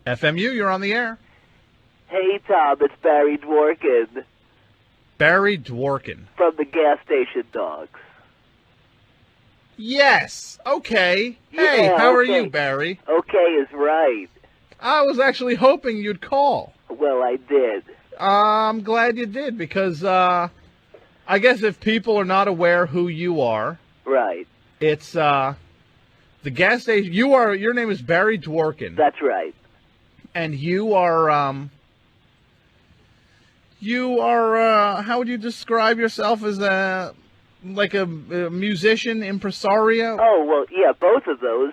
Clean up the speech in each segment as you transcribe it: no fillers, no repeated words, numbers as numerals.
FMU, you're on the air. Hey, Tom, it's Barry Dworkin. Barry Dworkin. From the gas station dogs. Yes. Okay. Hey, Yeah, how are okay. you, Barry? Okay is right. I was actually hoping you'd call. Well, I did. I'm glad you did because I guess if people are not aware who you are, Right. it's the gas station. Your name is Barry Dworkin. That's right. And you are how would you describe yourself as a musician, impresario? Oh, well, yeah, both of those.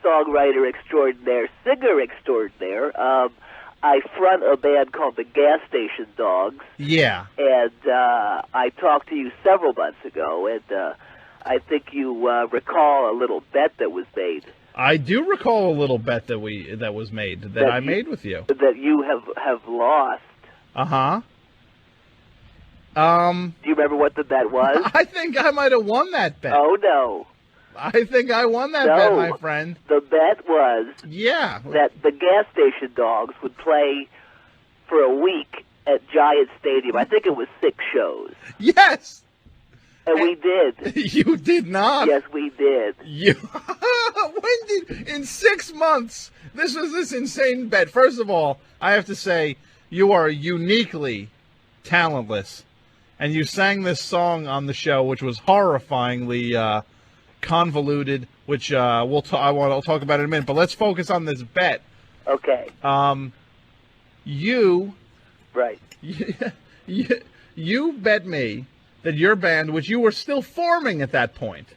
Songwriter extraordinaire, singer extraordinaire. I front a band called the Gas Station Dogs. Yeah. And I talked to you several months ago, and I think you recall a little bet that was made. I do recall a little bet that was made that I made with you. That you have lost. Uh-huh. Do you remember what the bet was? I think I might have won that bet. Oh, no. I think I won that bet, my friend. The bet was that the Gas Station Dogs would play for a week at Giant Stadium. I think it was 6 shows. Yes. And we did. You did not. Yes, we did. In 6 months, this was this insane bet. First of all, I have to say, you are uniquely talentless. And you sang this song on the show, which was horrifyingly convoluted, which I'll talk about in a minute. But let's focus on this bet. Okay. You bet me that your band, which you were still forming at that point.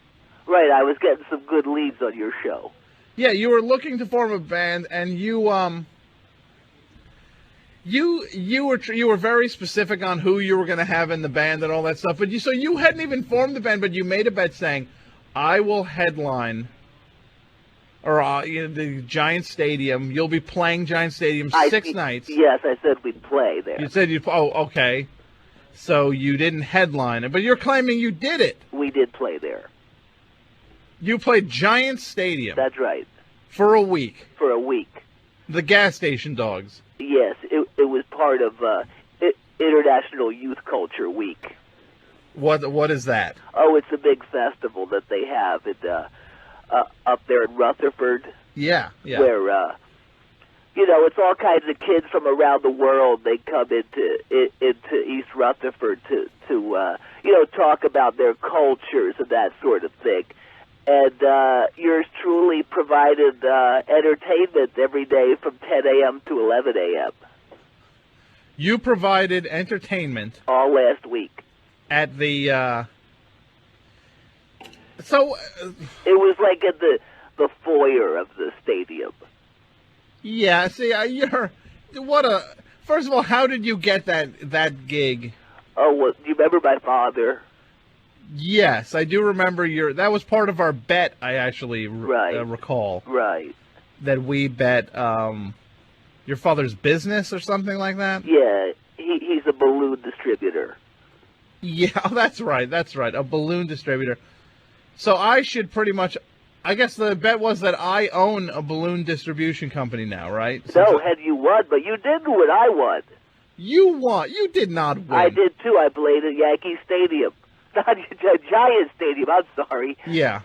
Right, I was getting some good leads on your show. Yeah, you were looking to form a band, and you were very specific on who you were going to have in the band and all that stuff. But you hadn't even formed the band, but you made a bet saying, "I will headline the Giant Stadium. You'll be playing Giant Stadium 6 nights." Yes, I said we'd play there. You said you'd. Oh, okay. So you didn't headline it, but you're claiming you did it. We did play there. You played Giant Stadium. That's right. For a week. For a week. The Gas Station Dogs. Yes, it was part of International Youth Culture Week. What is that? Oh, it's a big festival that they have up there in Rutherford. Yeah. Where it's all kinds of kids from around the world. They come into East Rutherford to talk about their cultures and that sort of thing. And yours truly provided entertainment every day from 10 a.m. to 11 a.m. You provided entertainment all last week at the. It was like at the foyer of the stadium. Yeah. See, First of all, how did you get that gig? Oh, well, do you remember my father? Yes, I do remember that was part of our bet, I actually recall. Right. That we bet your father's business or something like that? Yeah, he's a balloon distributor. Yeah, that's right, a balloon distributor. So I should pretty much, I guess the bet was that I own a balloon distribution company now, right? Had you won, but you didn't win, I won. You won, you did not win. I did too, I played at Yankee Stadium. Not Giant Stadium, I'm sorry. Yeah.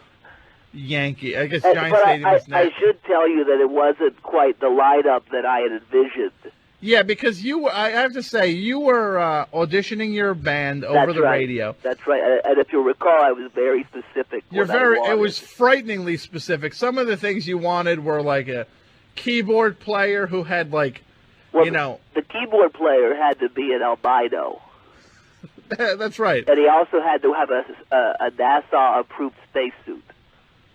Yankee. I guess Giant Stadium is next. I should tell you that it wasn't quite the lineup that I had envisioned. Yeah, because I have to say, you were auditioning your band over the radio. That's right. And if you'll recall, I was very specific. It was frighteningly specific. Some of the things you wanted were like a keyboard player who had the keyboard player had to be an albino. That's right. And he also had to have a NASA-approved spacesuit.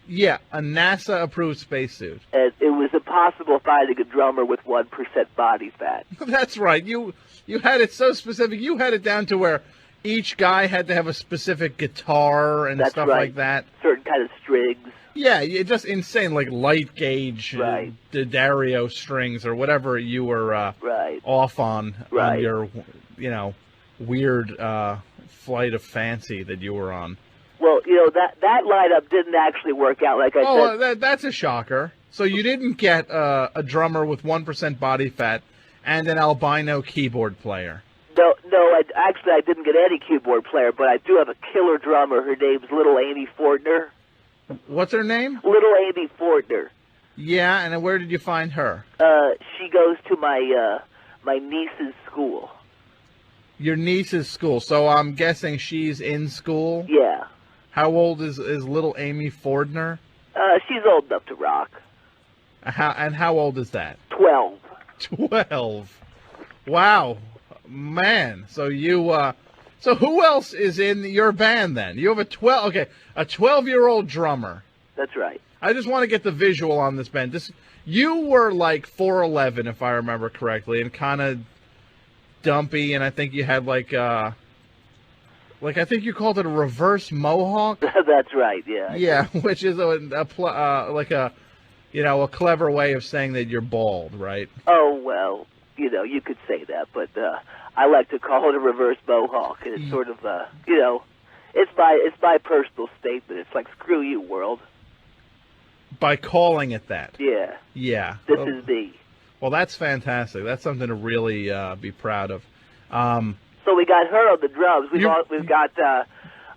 Yeah, a NASA-approved spacesuit. And it was impossible finding a drummer with 1% body fat. That's right. You had it so specific. You had it down to where each guy had to have a specific guitar and stuff like that. Certain kind of strings. Yeah, just insane, like light gauge, Dario strings or whatever you were off on your, weird flight of fancy that you were on. Well, that lineup didn't actually work out, like I said. Oh, that's a shocker. So you didn't get a drummer with 1% body fat and an albino keyboard player. No, I didn't get any keyboard player, but I do have a killer drummer. Her name's Little Amy Fortner. What's her name? Little Amy Fortner. Yeah, and where did you find her? She goes to my niece's school. Your niece's school. So I'm guessing she's in school? Yeah. How old is little Amy Fortner? She's old enough to rock. How old is that? 12. 12. Wow. Man. So so who else is in your band then? You have a 12-year-old drummer. That's right. I just want to get the visual on this band. You were like 4'11", if I remember correctly, and kind of dumpy, and I think you had like I think you called it a reverse mohawk. That's right. Yeah. Yeah, which is a clever way of saying that you're bald, right? Oh well, you could say that, but I like to call it a reverse mohawk. And it's sort of it's my personal statement. It's like screw you, world. By calling it that. Yeah. Yeah. This is me. Well, that's fantastic. That's something to really be proud of. So we got her on the drums. We've got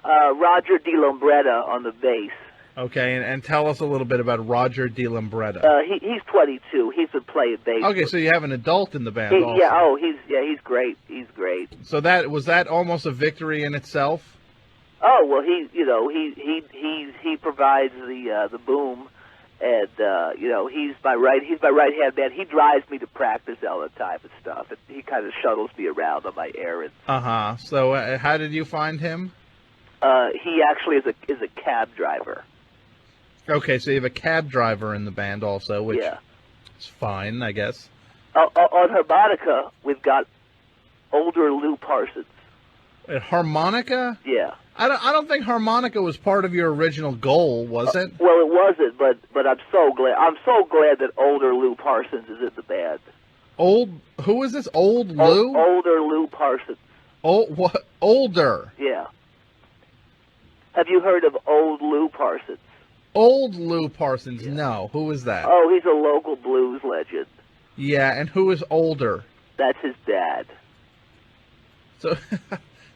Roger D Lambretta on the bass. Okay, and tell us a little bit about Roger D Lambretta. He's 22. He's been playing bass. Okay, so you have an adult in the band also. Yeah. Oh, he's great. He's great. So was that almost a victory in itself? Oh well, he provides the boom. And he's my right hand man. He drives me to practice all the time and stuff. And he kind of shuttles me around on my errands. So how did you find him? He actually is a cab driver. Okay, so you have a cab driver in the band also, which is fine, I guess. On harmonica, we've got older Lou Parsons. Harmonica? Yeah. I don't think harmonica was part of your original goal, was it? Well, it wasn't, but I'm so glad. I'm so glad that older Lou Parsons is in the band. Who is this? Old Lou? Older Lou Parsons. Oh, what? Older? Yeah. Have you heard of Old Lou Parsons? Old Lou Parsons? Yeah. No. Who is that? Oh, he's a local blues legend. Yeah, and who is older? That's his dad.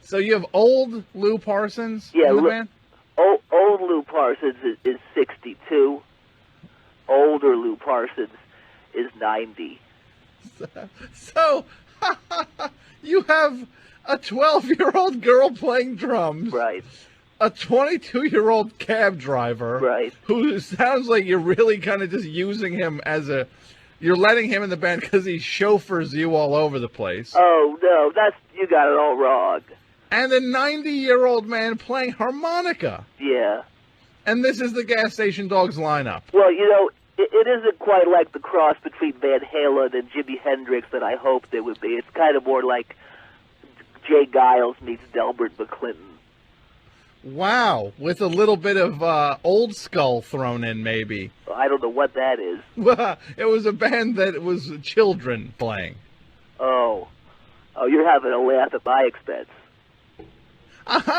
So you have old Lou Parsons in the band? Old Lou Parsons is 62. Older Lou Parsons is 90. So you have a 12-year-old girl playing drums. Right. A 22-year-old cab driver. Right. Who sounds like you're really kind of just using him as you're letting him in the band because he chauffeurs you all over the place. Oh, no, you got it all wrong. And a 90-year-old man playing harmonica. Yeah. And this is the Gas Station Dogs lineup. Well, it isn't quite like the cross between Van Halen and Jimi Hendrix that I hoped it would be. It's kind of more like Jay Giles meets Delbert McClinton. Wow, with a little bit of Old Skull thrown in, maybe. I don't know what that is. It was a band that was children playing. Oh, you're having a laugh at my expense.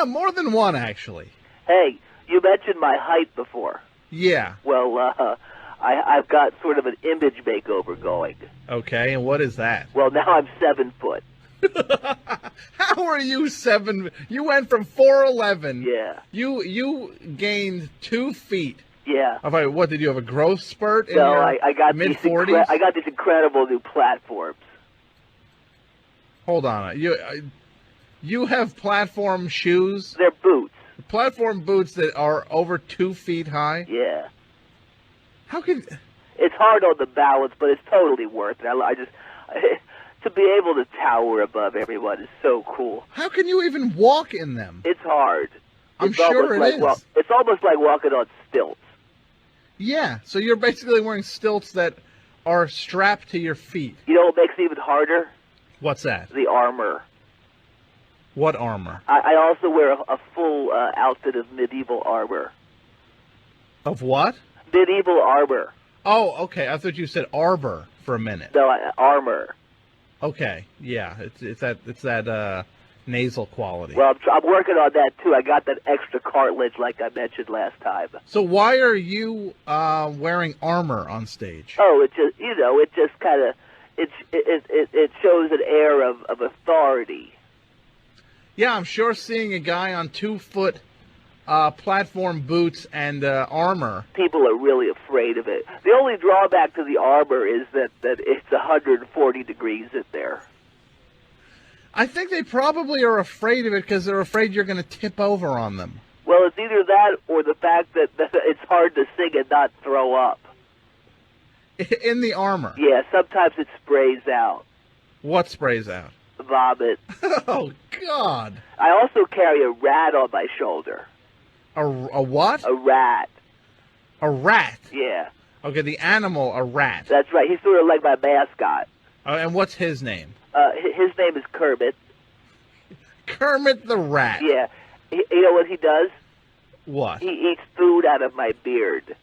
More than one, actually. Hey, you mentioned my height before. Yeah. Well, I've got sort of an image makeover going. Okay, and what is that? Well, now I'm 7 foot. How are you 7? You went from 4'11". Yeah. You gained 2 feet. Yeah. What did you have a growth spurt in your I got mid-40s? I got these incredible new platforms. Hold on, you have platform shoes? They're boots. Platform boots that are over 2 feet high? Yeah. How can? It's hard on the balance, but it's totally worth it. To be able to tower above everyone is so cool. How can you even walk in them? It's hard. I'm sure it is. It's almost like walking on stilts. Yeah, so you're basically wearing stilts that are strapped to your feet. You know what makes it even harder? What's that? The armor. What armor? I also wear a full outfit of medieval armor. Of what? Medieval armor. Oh, okay. I thought you said arbor for a minute. No, armor. Okay, yeah. It's that nasal quality. Well, I'm working on that too. I got that extra cartilage, like I mentioned last time. So why are you wearing armor on stage? Oh, it just it just kind of it shows an air of authority. Yeah, I'm sure seeing a guy on 2-foot platform boots and armor. People are really afraid of it. The only drawback to the armor is that it's 140 degrees in there. I think they probably are afraid of it because they're afraid you're going to tip over on them. Well, it's either that or the fact that it's hard to sing and not throw up. In the armor? Yeah, sometimes it sprays out. What sprays out? Vomit. Oh, God. I also carry a rat on my shoulder. A what? A rat. A rat? Yeah. Okay, the animal, a rat. That's right. He's sort of like my mascot. And what's his name? His name is Kermit. Kermit the Rat. Yeah. You know what he does? What? He eats food out of my beard.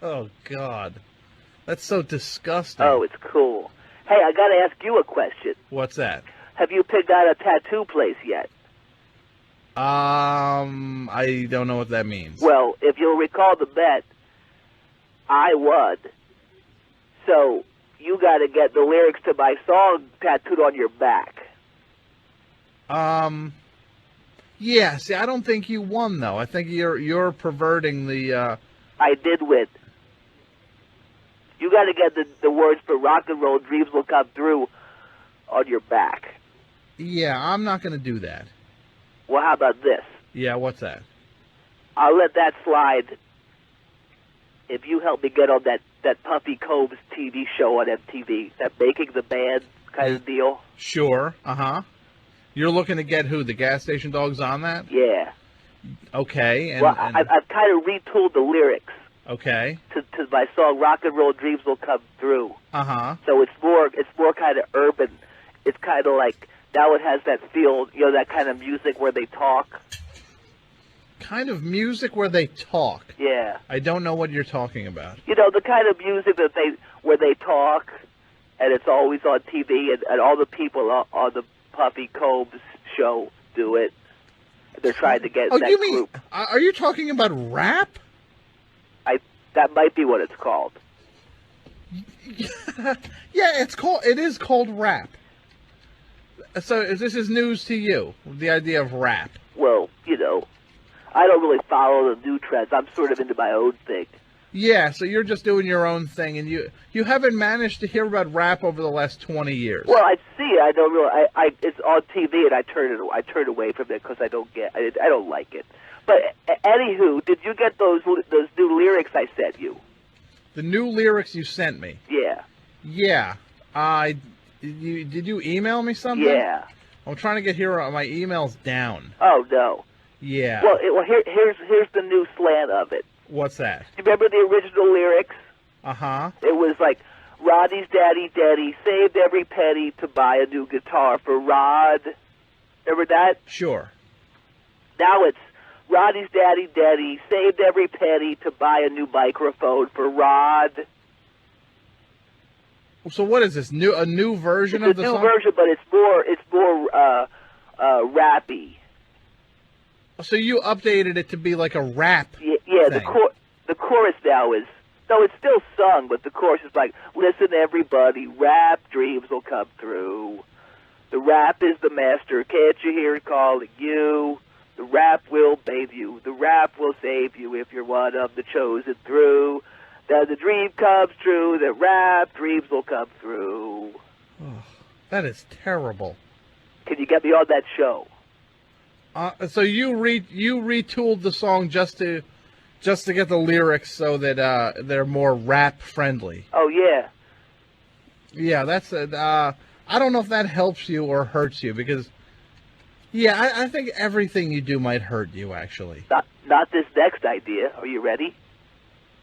Oh, God. That's so disgusting. Oh, it's cool. Hey, I got to ask you a question. What's that? Have you picked out a tattoo place yet? I don't know what that means. Well, if you'll recall the bet, I won. So you got to get the lyrics to my song tattooed on your back. Yeah, see, I don't think you won, though. I think you're perverting the, I did win. You got to get the words for Rock and Roll Dreams Will Come Through on your back. Yeah, I'm not going to do that. Well, how about this? Yeah, what's that? I'll let that slide if you help me get on that Puffy Combs TV show on MTV, that Making the Band kind of deal. Sure, You're looking to get who? The gas station dogs on that? Yeah. Okay. Well, I've kind of retooled the lyrics. Okay. To my song "Rock and Roll Dreams Will Come Through." So it's more kind of urban. It's kind of like now it has that feel, that kind of music where they talk. Kind of music where they talk. Yeah. I don't know what you're talking about. The kind of music where they talk, and it's always on TV, and all the people on the Puffy Combs show do it. They're trying to get that group. Are you talking about rap? That might be what it's called. Yeah, it is called rap. So this is news to you, the idea of rap. Well, I don't really follow the new trends. I'm sort of into my own thing. Yeah, so you're just doing your own thing, and you haven't managed to hear about rap over the last 20 years. Well, I see it. I don't really. It's on TV, and I turn away from it because I don't like it. But anywho, did you get those new lyrics I sent you? The new lyrics you sent me? Yeah. Yeah. Did you email me something? Yeah. I'm trying to get my emails down. Oh no. Yeah. Well, here's the new slant of it. What's that? Do you remember the original lyrics? It was like, Roddy's daddy saved every penny to buy a new guitar for Rod. Remember that? Sure. Now it's Roddy's daddy saved every penny to buy a new microphone for Rod. So what is this? A new version of the song? It's a new version, but it's more rappy. So you updated it to be like a rap Yeah, thing. The chorus now is, no, it's still sung, but the chorus is like, listen everybody, rap dreams will come through. The rap is the master, can't you hear it calling you? The rap will bathe you, the rap will save you if you're one of the chosen through. Then the dream comes true, the rap dreams will come through. Oh, that is terrible. Can you get me on that show? So you retooled the song just to get the lyrics so that they're more rap friendly. Oh yeah. Yeah, that's I don't know if that helps you or hurts you because, yeah, I think everything you do might hurt you actually. Not this next idea. Are you ready?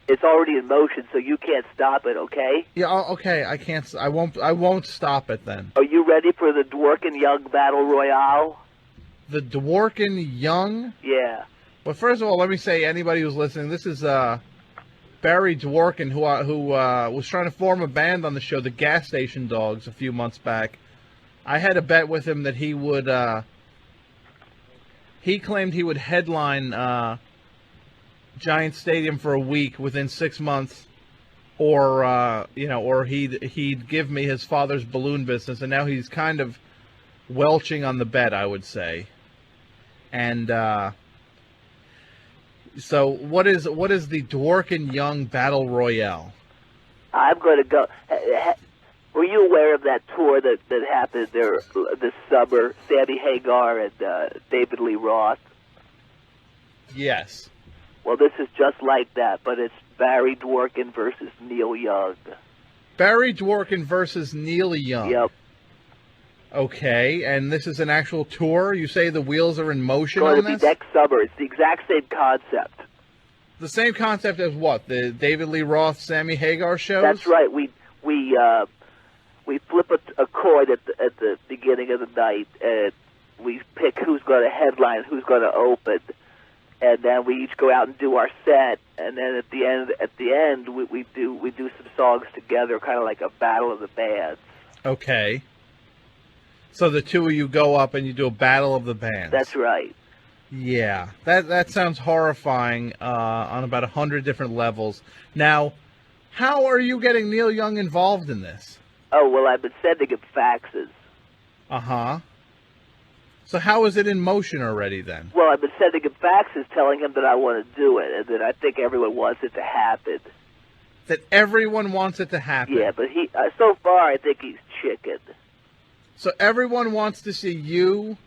It's already in motion, so you can't stop it. Okay? Yeah. Okay. I can't. I won't stop it then. Are you ready for the Dworkin Young Battle Royale? The Dworkin Young? Yeah. Well, first of all, let me say, anybody who's listening, this is Barry Dworkin, who was trying to form a band on the show, the Gas Station Dogs, a few months back. I had a bet with him that he would. He claimed he would headline Giant Stadium for a week within 6 months, or or he'd give me his father's balloon business, and now he's kind of welching on the bet, I would say. And so, what is the Dworkin Young Battle Royale? I'm going to go. Were you aware of that tour that happened there this summer? Sammy Hagar and David Lee Roth. Yes. Well, this is just like that, but it's Barry Dworkin versus Neil Young. Barry Dworkin versus Neil Young. Yep. Okay, and this is an actual tour? You say the wheels are in motion on this? It's going to be next summer. It's the exact same concept. The same concept as what? The David Lee Roth, Sammy Hagar shows? That's right. We flip a coin at the beginning of the night, and we pick who's going to headline, who's going to open, and then we each go out and do our set, and then at the end we do some songs together, kind of like a battle of the bands. Okay. So the two of you go up and you do a battle of the bands. That's right. Yeah, that sounds horrifying on about 100 different levels. Now, how are you getting Neil Young involved in this? Oh, well, I've been sending him faxes. Uh-huh. So how is it in motion already then? Well, I've been sending him faxes telling him that I want to do it and that I think everyone wants it to happen. That everyone wants it to happen? Yeah, but so far I think he's chicken. So everyone wants to see you.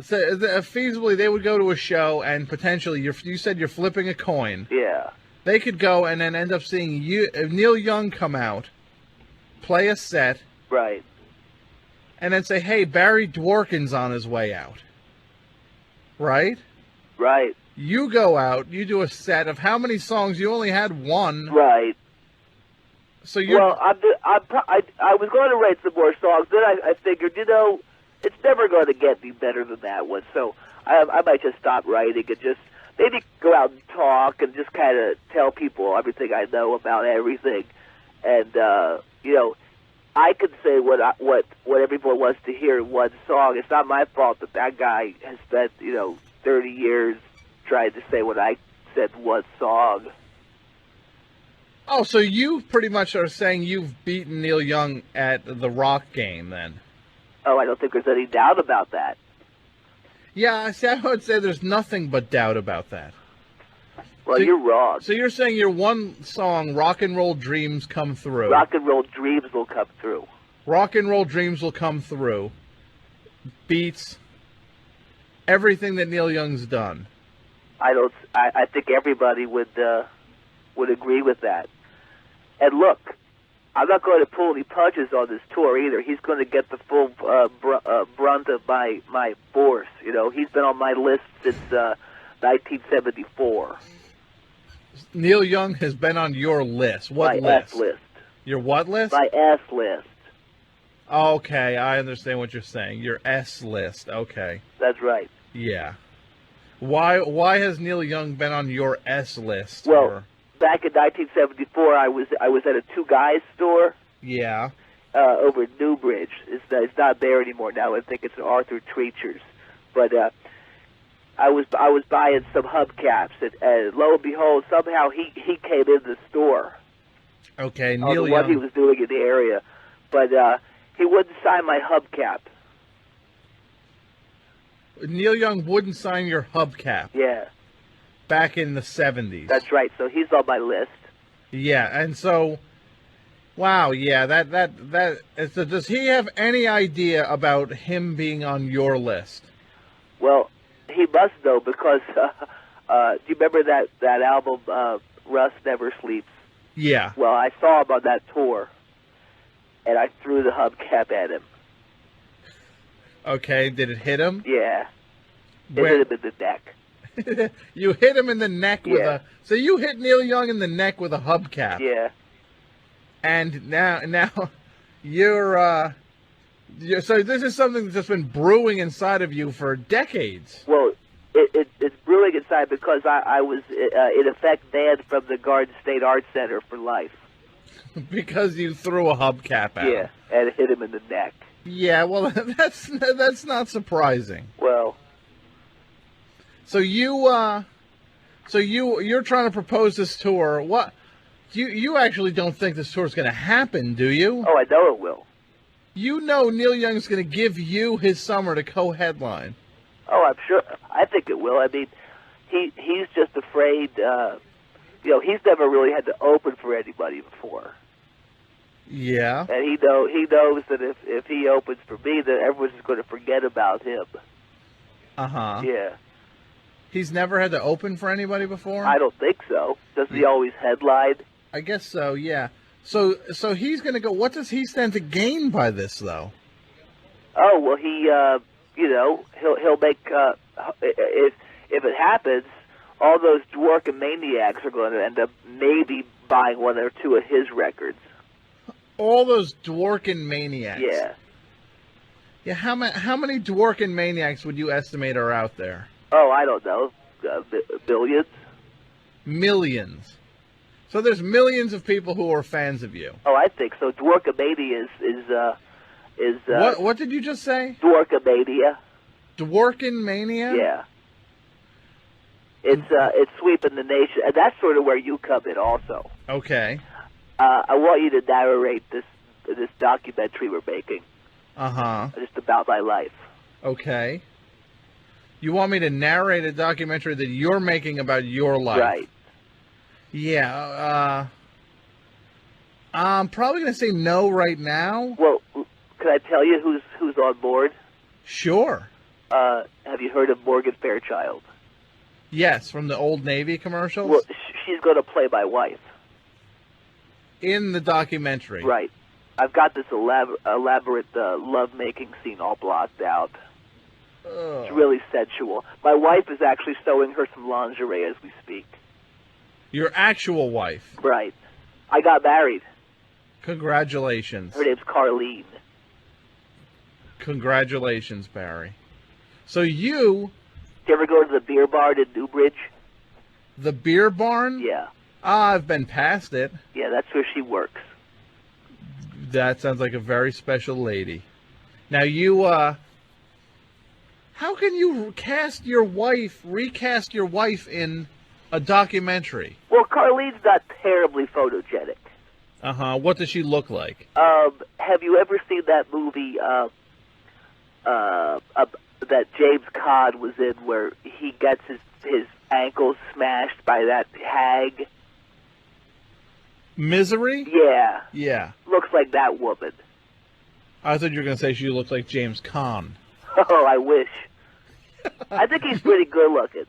So feasibly, they would go to a show and potentially, you said you're flipping a coin. Yeah. They could go and then end up seeing Neil Young come out, play a set. Right. And then say, hey, Barry Dworkin's on his way out. Right? Right. You go out, you do a set of how many songs? You only had one. Right. So you're... Well, I was going to write some more songs. Then I figured, it's never going to get any better than that one. So I might just stop writing and just maybe go out and talk and just kind of tell people everything I know about everything. And, I could say what everyone wants to hear in one song. It's not my fault that guy has spent, 30 years trying to say what I said in one song. Oh, so you pretty much are saying you've beaten Neil Young at the rock game, then? Oh, I don't think there's any doubt about that. Yeah, see, I would say there's nothing but doubt about that. Well, so, you're wrong. So you're saying your one song, Rock and Roll Dreams, come through. Rock and Roll Dreams will come through. Rock and Roll Dreams will come through. Beats everything that Neil Young's done. I think everybody would agree with that. And look, I'm not going to pull any punches on this tour either. He's going to get the full brunt of my force. He's been on my list since 1974. Neil Young has been on your list. What list? My S list. Your what list? My S list. Okay, I understand what you're saying. Your S list. Okay. That's right. Yeah. Why has Neil Young been on your S list? Well, back in 1974, I was at a Two Guys store. Yeah. Over in Newbridge. It's not there anymore now. I think it's an Arthur Treacher's. But I was buying some hubcaps, and lo and behold, somehow he came in the store. Okay, Neil Young. What he was doing in the area, but he wouldn't sign my hubcap. Neil Young wouldn't sign your hubcap. Yeah. Back in the 70s. That's right. So he's on my list. Yeah, and so, wow, yeah, so does he have any idea about him being on your list? Well, he must know because do you remember that album Rust Never Sleeps? Yeah. Well, I saw him on that tour, and I threw the hubcap at him. Okay, did it hit him? Yeah. It hit him in the neck. You hit him in the neck with a... So you hit Neil Young in the neck with a hubcap. Yeah. And now you're so this is something that's just been brewing inside of you for decades. Well, it's brewing inside because I was, in effect, banned from the Garden State Art Center for life. Because you threw a hubcap at him. Yeah, and it hit him in the neck. Yeah, well, that's not surprising. Well, So you're trying to propose this tour. What you actually don't think this tour is going to happen, do you? oh, I know it will. You know Neil Young's going to give you his summer to co-headline. Oh, I'm sure. I think it will. I mean, he's just afraid. He's never really had to open for anybody before. Yeah. And he knows that if he opens for me, that everyone's just going to forget about him. Uh-huh. Yeah. He's never had to open for anybody before? I don't think so. Doesn't he always headline? I guess so, yeah. So he's going to go. What does he stand to gain by this, though? Oh, well, he'll make, if it happens, all those Dworkin maniacs are going to end up maybe buying one or two of his records. All those Dworkin maniacs. Yeah. Yeah, how many Dworkin maniacs would you estimate are out there? Oh, I don't know. Billions? Millions. So there's millions of people who are fans of you. Oh, I think so. Dworkamania is what did you just say? Dworkamania. Dworkin mania? Yeah. It's sweeping the nation, and that's sort of where you come in also. Okay. I want you to narrate this documentary we're making. Uh-huh. Just about my life. Okay. You want me to narrate a documentary that you're making about your life? Right. Yeah. I'm probably going to say no right now. Well, can I tell you who's on board? Sure. Have you heard of Morgan Fairchild? Yes, from the Old Navy commercials? Well, she's going to play my wife. In the documentary? Right. I've got this elaborate love-making scene all blocked out. Ugh. It's really sensual. My wife is actually sewing her some lingerie as we speak. Your actual wife? Right. I got married. Congratulations. Her name's Carlene. Congratulations, Barry. So you... Did you ever go to the beer barn in Newbridge? The beer barn? Yeah. I've been past it. Yeah, that's where she works. That sounds like a very special lady. Now you, how can you recast your wife in a documentary? Well, Carlene's not terribly photogenic. Uh-huh. What does she look like? Have you ever seen that movie, that James Caan was in where he gets his ankles smashed by that hag? Misery? Yeah. Yeah. Looks like that woman. I thought you were going to say she looked like James Caan. Oh, I wish. I think he's pretty good looking.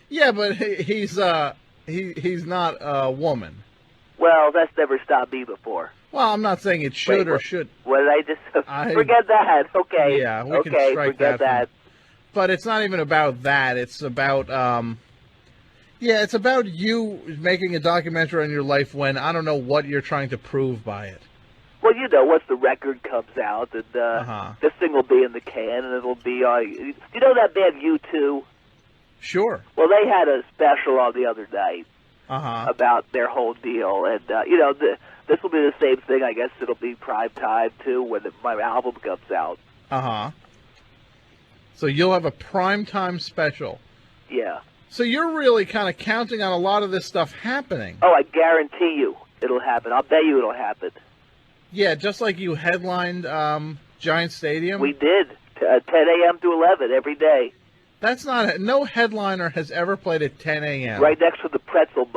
Yeah, but he's not a woman. Well, that's never stopped me before. Well, I'm not saying it should or should. What did I just... Forget that. Okay. Yeah, we can strike forget that. But it's not even about that. It's about... Yeah, it's about you making a documentary on your life when I don't know what you're trying to prove by it. Well, once the record comes out, and this thing will be in the can, and it'll be... you know that band U2? Sure. Well, they had a special on the other night about their whole deal, and, this will be the same thing. I guess it'll be prime time, too, when my album comes out. Uh-huh. So you'll have a primetime special. Yeah. So you're really kind of counting on a lot of this stuff happening. Oh, I guarantee you it'll happen. I'll bet you it'll happen. Yeah, just like you headlined Giant Stadium. We did. 10 a.m. to 11 every day. That's not... No headliner has ever played at 10 a.m. Right next to the pretzel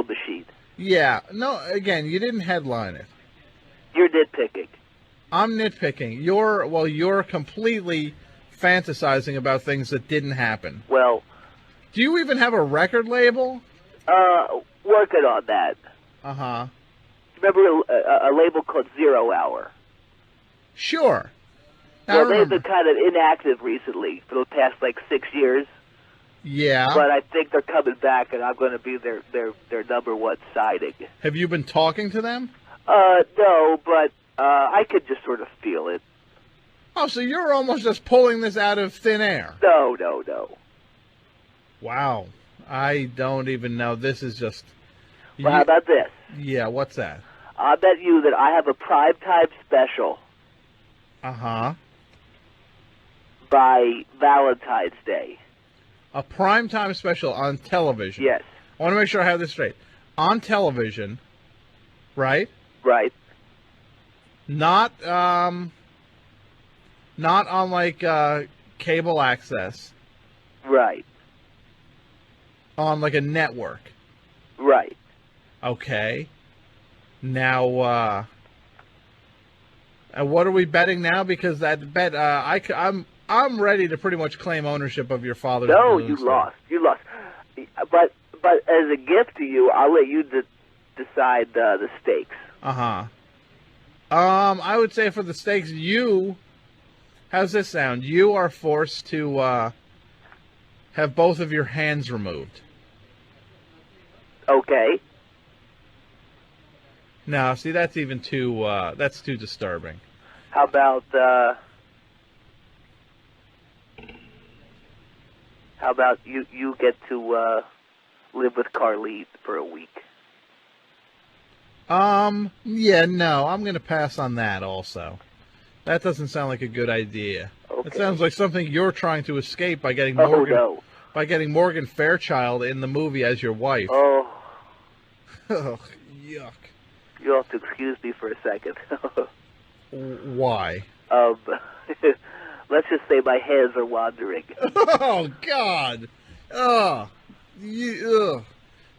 machine. Yeah. No, again, you didn't headline it. You're nitpicking. I'm nitpicking. You're completely fantasizing about things that didn't happen. Well... Do you even have a record label? Working on that. Uh-huh. Remember a label called Zero Hour? Sure. Well, they've been kind of inactive recently for the past, 6 years. Yeah. But I think they're coming back, and I'm going to be their number one siding. Have you been talking to them? No, but I could just sort of feel it. Oh, so you're almost just pulling this out of thin air. No. Wow. I don't even know. This is just... Well, how about this? Yeah, what's that? I'll bet you that I have a primetime special Uh-huh. by Valentine's Day. A primetime special on television. Yes. I want to make sure I have this straight. On television, right? Right. Not on like cable access. Right. On like a network. Right. Okay. Now, what are we betting now? Because that bet, I'm ready to pretty much claim ownership of your father's. No, balloon you store. lost. You lost. But as a gift to you, I'll let you decide the stakes. Uh-huh. I would say for the stakes, how's this sound? You are forced to have both of your hands removed. Okay. No, see, that's even too, that's too disturbing. How about you get to live with Carlene for a week? Yeah, no, I'm going to pass on that also. That doesn't sound like a good idea. Okay. It sounds like something you're trying to escape by getting Oh, no. by getting Morgan Fairchild in the movie as your wife. Oh. Oh, yuck. You'll have to excuse me for a second. Why? Let's just say my hands are wandering. Oh, God. Oh,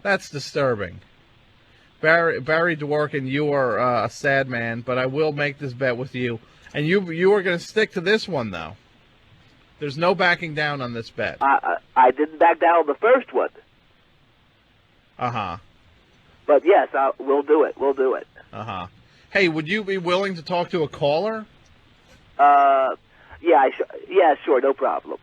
that's disturbing. Barry Dworkin, you are a sad man, but I will make this bet with you. And you are going to stick to this one, though. There's no backing down on this bet. I didn't back down on the first one. Uh-huh. But yes, we'll do it. We'll do it. Uh-huh. Hey, would you be willing to talk to a caller? Yeah, sure, no problem.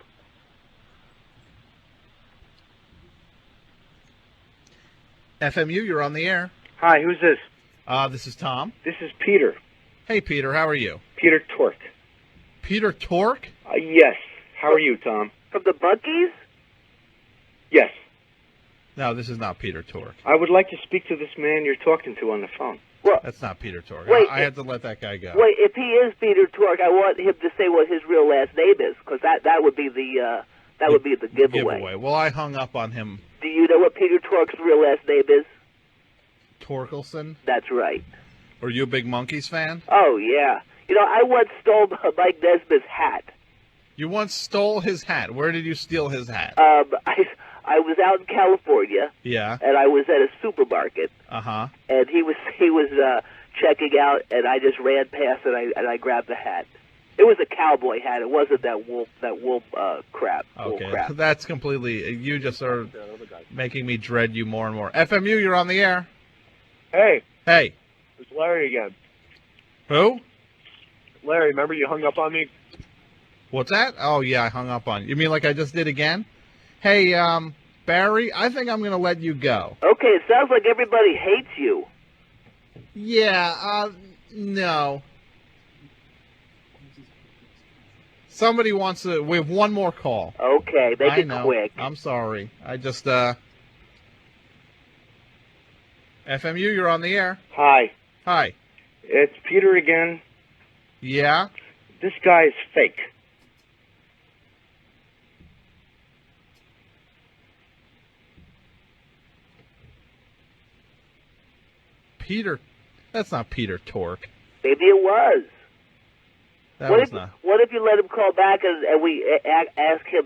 FMU, you're on the air. Hi, who's this? This is Tom. This is Peter. Hey, Peter, how are you? Peter Tork. Peter Tork? Yes. How are you, Tom? From the Monkeys? Yes. No, this is not Peter Tork. I would like to speak to this man you're talking to on the phone. Well, That's not Peter Tork. Wait, I had to let that guy go. wait, if he is Peter Tork, I want him to say what his real last name is, because that would be the giveaway. Well, I hung up on him. Do you know what Peter Tork's real last name is? Torkelson? That's right. Are you a big Monkees fan? Oh yeah. You know, I once stole Mike Nesmith's hat. You once stole his hat. Where did you steal his hat? I was out in California. Yeah. And I was at a supermarket. Uh-huh. And he was checking out, and I just ran past and I grabbed the hat. It was a cowboy hat. It wasn't that wool crap. Wool Okay, crap. that's completely. You just are making me dread you more and more. FMU, you're on the air. Hey, Hey. it's Larry again. Who? Larry, remember you hung up on me? What's that? Oh yeah, I hung up on you. You mean like I just did again? Hey, Barry, I think I'm gonna let you go. Okay, it sounds like everybody hates you. Yeah. No. Somebody wants to. We have one more call. Okay, make I it know. quick. I'm sorry. I just FMU, you're on the air. Hi. Hi. It's Peter again. Yeah? This guy is fake. Peter. That's not Peter Tork. Maybe it was. That was not. What if you let him call back and we ask him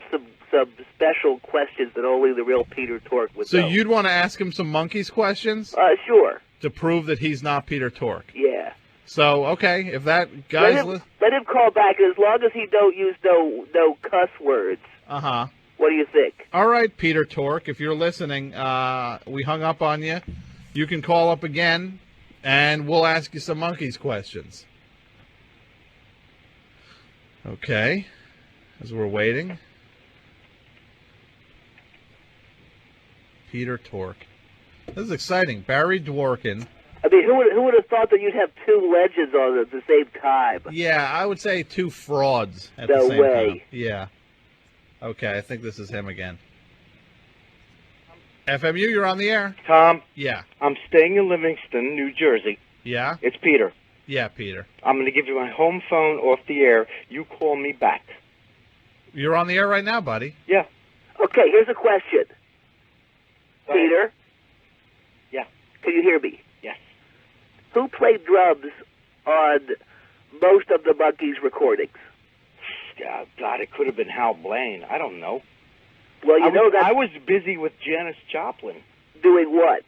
some special questions that only the real Peter Tork would So know? you'd want to ask him some Monkees questions Sure. to prove that he's not Peter Tork. Yeah. So, okay, if that guy's... Let him call back, and as long as he don't use no cuss words. Uh-huh. What do you think? All right, Peter Tork, if you're listening, we hung up on you. You can call up again, and we'll ask you some Monkees questions. Okay, as we're waiting. Peter Tork. This is exciting. Barry Dworkin. I mean, who would have thought that you'd have two legends on at the same time? Yeah, I would say two frauds at No the same way. time. Yeah. Okay, I think this is him again. FMU, you're on the air. Tom, Yeah. I'm staying in Livingston, New Jersey. Yeah? It's Peter. Yeah, Peter. I'm going to give you my home phone off the air. You call me back. You're on the air right now, buddy. Yeah. Okay, here's a question. Go ahead. Peter? Yeah. Can you hear me? Yes. Who played drums on most of the Monkees recordings? God, it could have been Hal Blaine. I don't know. Well, I was busy with Janis Joplin. Doing what?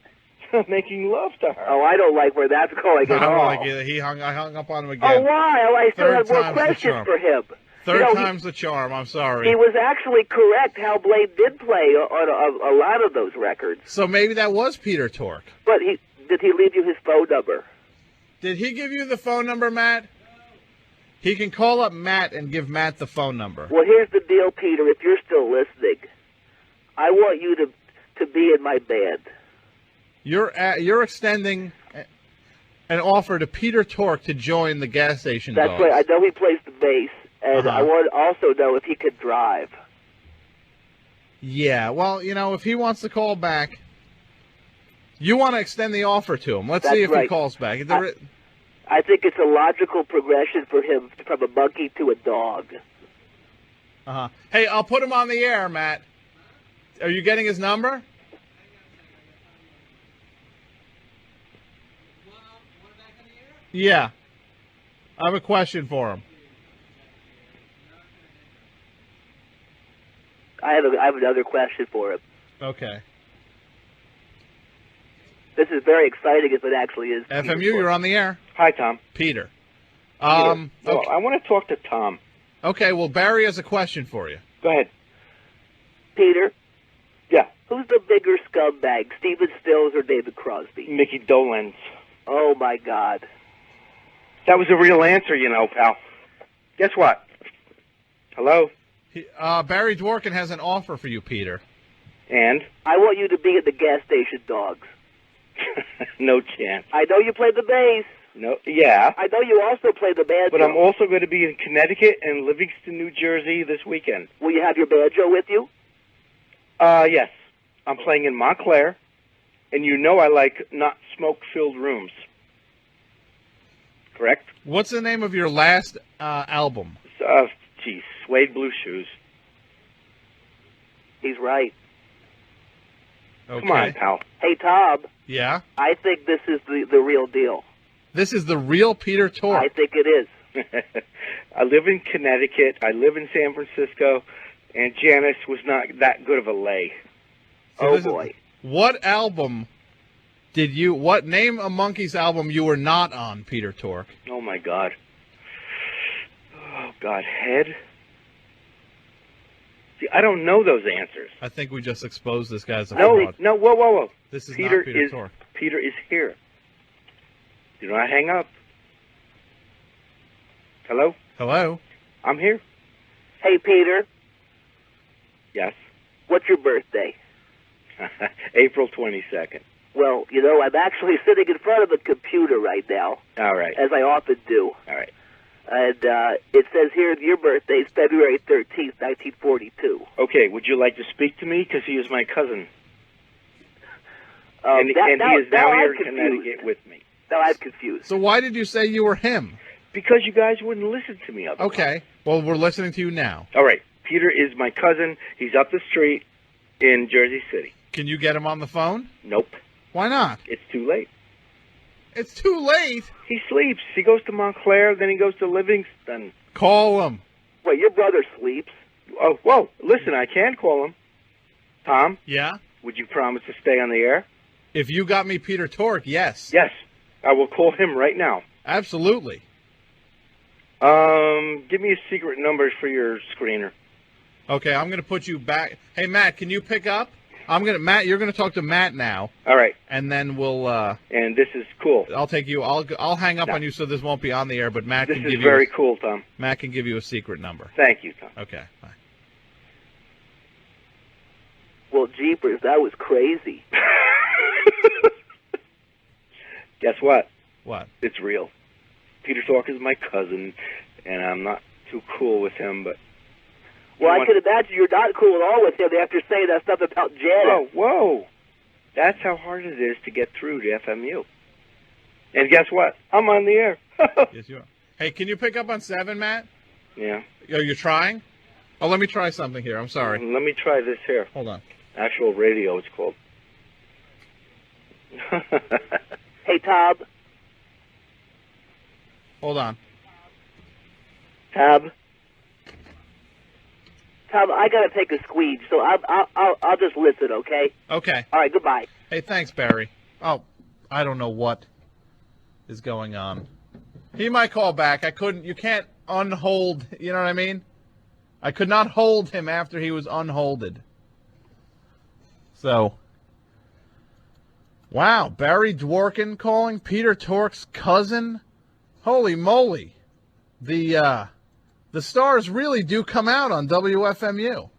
Making love to her. Oh, I don't like where that's going I at don't all. like it. I hung up on him again. Oh, why? Oh, I still Third have more time's the questions charm. for him. Third time's the charm. I'm sorry. He was actually correct. Hal Blaine did play on a lot of those records. So maybe that was Peter Tork. But did he leave you his phone number? Did he give you the phone number, Matt? He can call up Matt and give Matt the phone number. Well, here's the deal, Peter. If you're still listening, I want you to be in my band. You're extending an offer to Peter Tork to join the gas station. That's Dogs. right. I know he plays the bass, and I want to also know if he can drive. Yeah. Well, if he wants to call back, you want to extend the offer to him. Let's That's see if right. he calls back. I think it's a logical progression for him from a monkey to a dog. Hey, I'll put him on the air, Matt. Are you getting his number? Yeah. I have a question for him. I have another question for him. Okay. This is very exciting if it actually is. FMU, you're on the air. Hi, Tom. Peter. No, Okay. I want to talk to Tom. Okay, well, Barry has a question for you. Go ahead. Peter? Yeah. Who's the bigger scumbag, Stephen Stills or David Crosby? Mickey Dolenz. Oh, my God. That was a real answer, pal. Guess what? Hello? Barry Dworkin has an offer for you, Peter. And? I want you to be at the gas station, Dogs. No chance. I know you play the bass. No. Yeah. I know you also play the banjo. But I'm also going to be in Connecticut and Livingston, New Jersey this weekend. Will you have your banjo with you? Yes. I'm playing in Montclair, and I like not smoke-filled rooms. Correct? What's the name of your last album? Suede Blue Shoes. He's right. Okay. Come on, pal. Hey, Tom. Yeah? I think this is the real deal. This is the real Peter Tork. I think it is. I live in Connecticut. I live in San Francisco, and Janis was not that good of a lay. Oh, boy. What album what name a Monkees album you were not on, Peter Tork? Oh, my God. Oh, God. Head? See, I don't know those answers. I think we just exposed this guy as a No, fraud. no, whoa. This is Peter not Peter Tork. Peter is here. Do not hang up. Hello? Hello? I'm here. Hey, Peter. Yes. What's your birthday? April 22nd. Well, I'm actually sitting in front of a computer right now. All right. As I often do. All right. And it says here your birthday is February 13th, 1942. Okay, would you like to speak to me? Because he is my cousin. And he is now here in confused. Connecticut with me. Now I'm confused. So why did you say you were him? Because you guys wouldn't listen to me otherwise. Okay. Well, we're listening to you now. All right. Peter is my cousin. He's up the street in Jersey City. Can you get him on the phone? Nope. Why not? It's too late. It's too late. He sleeps. He goes to Montclair, then he goes to Livingston. Call him. Wait, your brother sleeps? Oh, whoa. Listen, I can call him. Tom? Yeah? Would you promise to stay on the air? If you got me Peter Tork, yes. Yes. I will call him right now. Absolutely. Give me a secret number for your screener. Okay, I'm going to put you back. Hey, Matt, can you pick up? Matt, you're going to talk to Matt now. All right. And then we'll and this is cool. I'll take you. I'll hang up on you so this won't be on the air, but Matt This can is give you very cool, Tom. Matt can give you a secret number. Thank you, Tom. Okay. Bye. Well, jeepers, that was crazy. Guess what? What? It's real. Peter Tork is my cousin, and I'm not too cool with him, but... Well, I can imagine you're not cool at all with him after saying that stuff about Janet. Whoa. That's how hard it is to get through to FMU. And guess what? I'm on the air. Yes, you are. Hey, can you pick up on 7, Matt? Yeah. Oh, you're trying? Oh, let me try something here. I'm sorry. Let me try this here. Hold on. Actual radio, it's called. Hey, Tom. Hold on. Tom, I gotta take a squeeze, so I'll just listen, okay? Okay. All right, goodbye. Hey, thanks, Barry. Oh, I don't know what is going on. He might call back. You can't unhold, you know what I mean? I could not hold him after he was unholded. So, wow, Barry Dworkin calling, Peter Tork's cousin. Holy moly. The stars really do come out on WFMU.